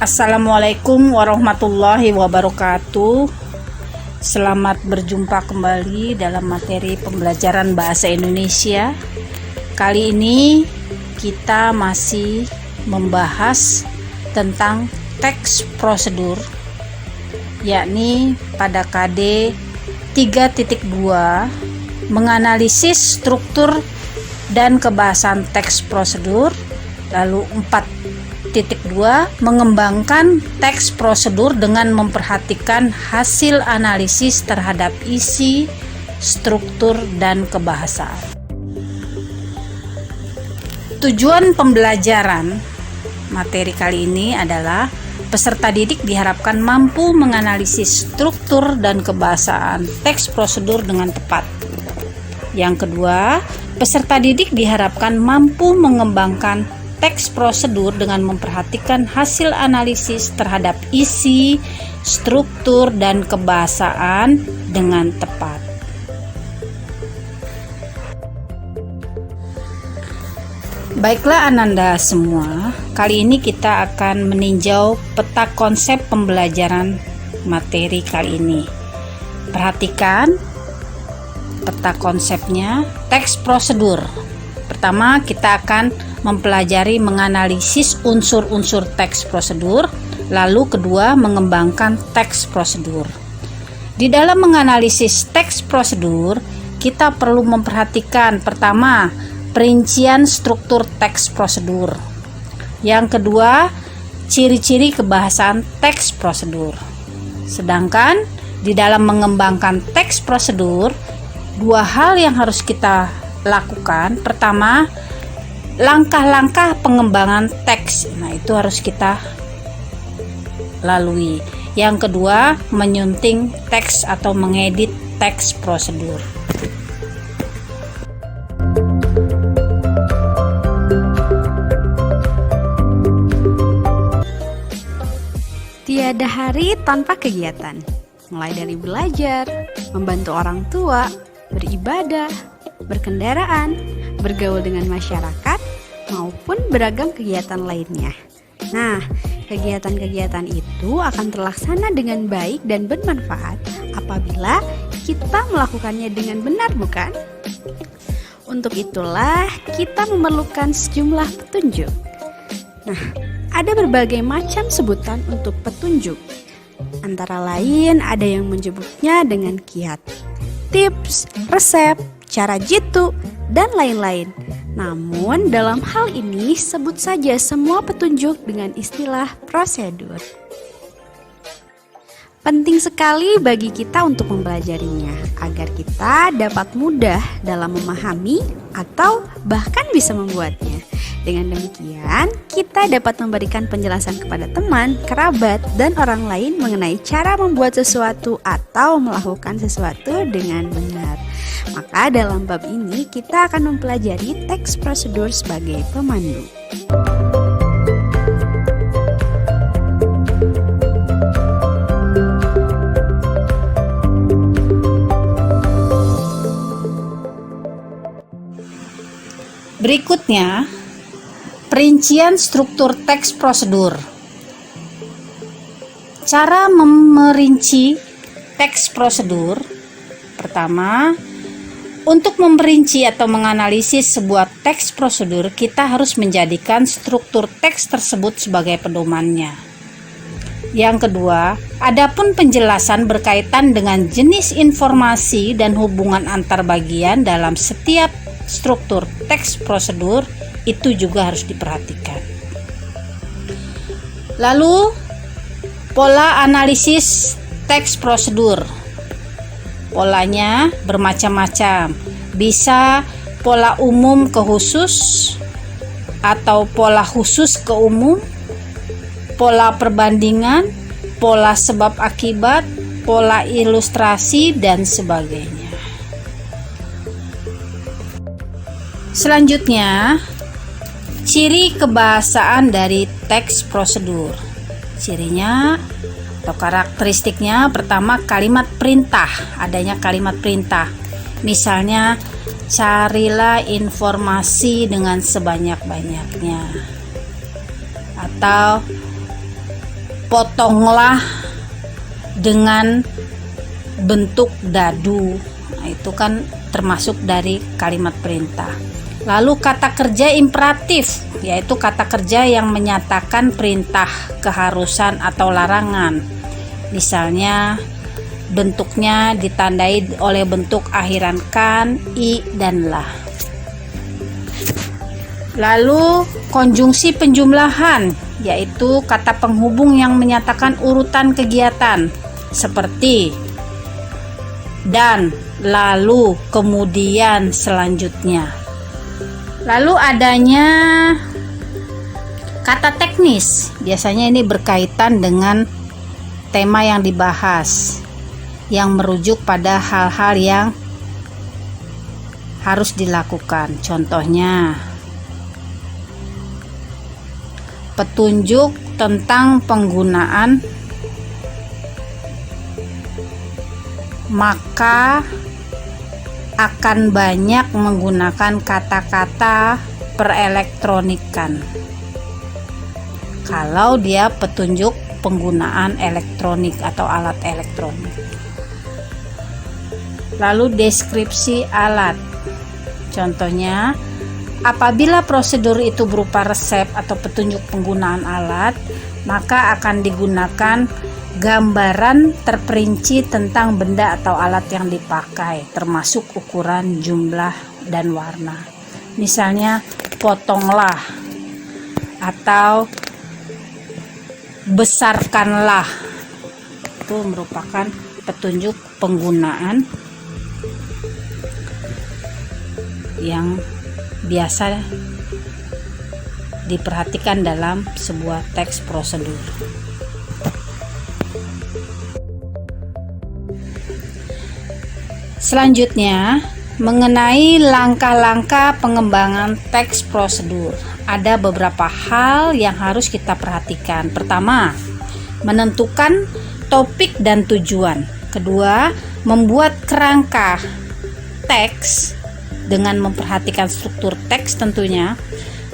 Assalamualaikum warahmatullahi wabarakatuh. Selamat berjumpa kembali dalam materi pembelajaran bahasa Indonesia. Kali ini kita masih membahas tentang teks prosedur, yakni pada KD 3.2 menganalisis struktur dan kebahasan teks prosedur. Lalu 4.2 mengembangkan teks prosedur dengan memperhatikan hasil analisis terhadap isi, struktur, dan kebahasaan. Tujuan pembelajaran materi kali ini adalah peserta didik diharapkan mampu menganalisis struktur dan kebahasaan teks prosedur dengan tepat. Yang kedua, peserta didik diharapkan mampu mengembangkan teks prosedur dengan memperhatikan hasil analisis terhadap isi, struktur, dan kebahasaan dengan tepat. Baiklah Ananda semua, kali ini kita akan meninjau peta konsep pembelajaran materi kali ini. Perhatikan peta konsepnya, teks prosedur. Pertama, kita akan mempelajari menganalisis unsur-unsur teks prosedur, lalu kedua mengembangkan teks prosedur. Di dalam menganalisis teks prosedur, kita perlu memperhatikan pertama, perincian struktur teks prosedur. Yang kedua, ciri-ciri kebahasan teks prosedur. Sedangkan di dalam mengembangkan teks prosedur, dua hal yang harus kita lakukan. Pertama, langkah-langkah pengembangan teks. Nah, itu harus kita lalui. Yang kedua, menyunting teks atau mengedit teks prosedur. Tiada hari tanpa kegiatan, mulai dari belajar, membantu orang tua, beribadah, berkendaraan, bergaul dengan masyarakat, maupun beragam kegiatan lainnya. Nah, kegiatan-kegiatan itu akan terlaksana dengan baik dan bermanfaat apabila kita melakukannya dengan benar, bukan? Untuk itulah kita memerlukan sejumlah petunjuk. Nah, ada berbagai macam sebutan untuk petunjuk. Antara lain ada yang menyebutnya dengan kiat, tips, resep, cara jitu, dan lain-lain. Namun dalam hal ini sebut saja semua petunjuk dengan istilah prosedur. Penting sekali bagi kita untuk mempelajarinya agar kita dapat mudah dalam memahami atau bahkan bisa membuatnya. Dengan demikian, kita dapat memberikan penjelasan kepada teman, kerabat, dan orang lain mengenai cara membuat sesuatu atau melakukan sesuatu dengan benar. Maka dalam bab ini kita akan mempelajari teks prosedur sebagai pemandu. Berikutnya, perincian struktur teks prosedur. Cara merinci teks prosedur. Pertama, untuk memperinci atau menganalisis sebuah teks prosedur, kita harus menjadikan struktur teks tersebut sebagai pedomannya. Yang kedua, adapun penjelasan berkaitan dengan jenis informasi dan hubungan antar bagian dalam setiap struktur teks prosedur itu juga harus diperhatikan. Lalu, pola analisis teks prosedur. Polanya bermacam-macam. Bisa pola umum ke khusus atau pola khusus ke umum, pola perbandingan, pola sebab akibat, pola ilustrasi, dan sebagainya. Selanjutnya, ciri kebahasaan dari teks prosedur. Cirinya atau karakteristiknya, pertama kalimat perintah, adanya kalimat perintah. Misalnya, carilah informasi dengan sebanyak-banyaknya. Atau potonglah dengan bentuk dadu. Nah, itu kan termasuk dari kalimat perintah. Lalu kata kerja imperatif, yaitu kata kerja yang menyatakan perintah, keharusan atau larangan. Misalnya bentuknya ditandai oleh bentuk akhiran kan, i, dan lah. Lalu konjungsi penjumlahan, yaitu kata penghubung yang menyatakan urutan kegiatan seperti dan, lalu, kemudian, selanjutnya. Lalu adanya kata teknis, biasanya ini berkaitan dengan tema yang dibahas, yang merujuk pada hal-hal yang harus dilakukan. Contohnya, petunjuk tentang penggunaan, maka akan banyak menggunakan kata-kata perelektronikan. Kalau dia petunjuk penggunaan elektronik atau alat elektronik. Lalu deskripsi alat. Contohnya, apabila prosedur itu berupa resep atau petunjuk penggunaan alat, maka akan digunakan gambaran terperinci tentang benda atau alat yang dipakai, termasuk ukuran, jumlah, dan warna. Misalnya, potonglah atau besarkanlah. Itu merupakan petunjuk penggunaan yang biasa diperhatikan dalam sebuah teks prosedur. Selanjutnya, mengenai langkah-langkah pengembangan teks prosedur. Ada beberapa hal yang harus kita perhatikan. Pertama, menentukan topik dan tujuan. Kedua, membuat kerangka teks dengan memperhatikan struktur teks tentunya.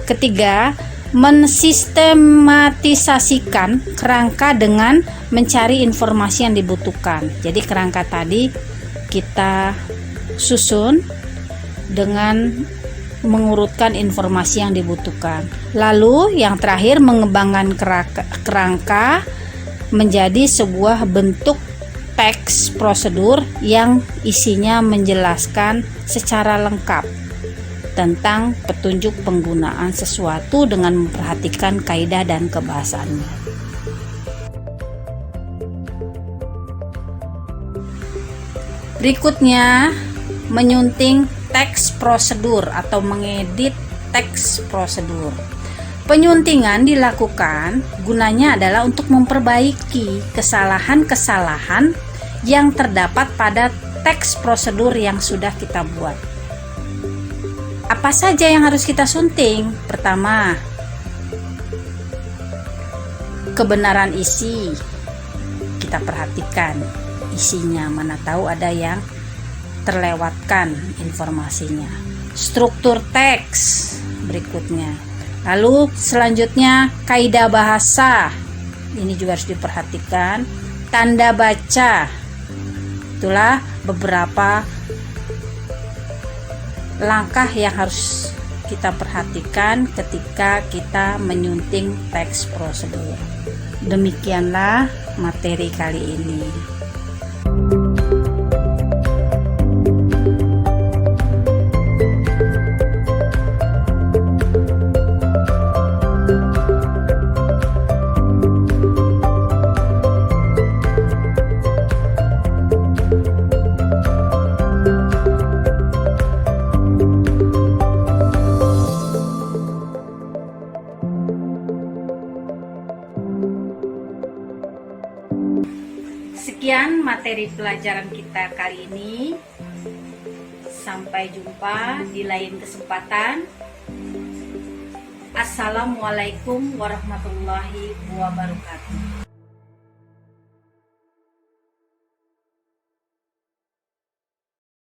Ketiga, mensistematisasikan kerangka dengan mencari informasi yang dibutuhkan. Jadi kerangka tadi kita susun dengan mengurutkan informasi yang dibutuhkan. Lalu yang terakhir, mengembangkan kerangka menjadi sebuah bentuk teks prosedur yang isinya menjelaskan secara lengkap tentang petunjuk penggunaan sesuatu dengan memperhatikan kaidah dan kebahasaannya. Berikutnya, menyunting teks prosedur atau mengedit teks prosedur. Penyuntingan dilakukan gunanya adalah untuk memperbaiki kesalahan-kesalahan yang terdapat pada teks prosedur yang sudah kita buat. Apa saja yang harus kita sunting? Pertama, kebenaran isi. Kita perhatikan isinya, mana tahu ada yang terlewatkan informasinya. Struktur teks berikutnya. Lalu selanjutnya kaidah bahasa. Ini juga harus diperhatikan. Tanda baca. Itulah beberapa langkah yang harus kita perhatikan ketika kita menyunting teks prosedur. Demikianlah materi kali ini. Sekian materi pelajaran kita kali ini. Sampai jumpa di lain kesempatan. Assalamualaikum warahmatullahi wabarakatuh.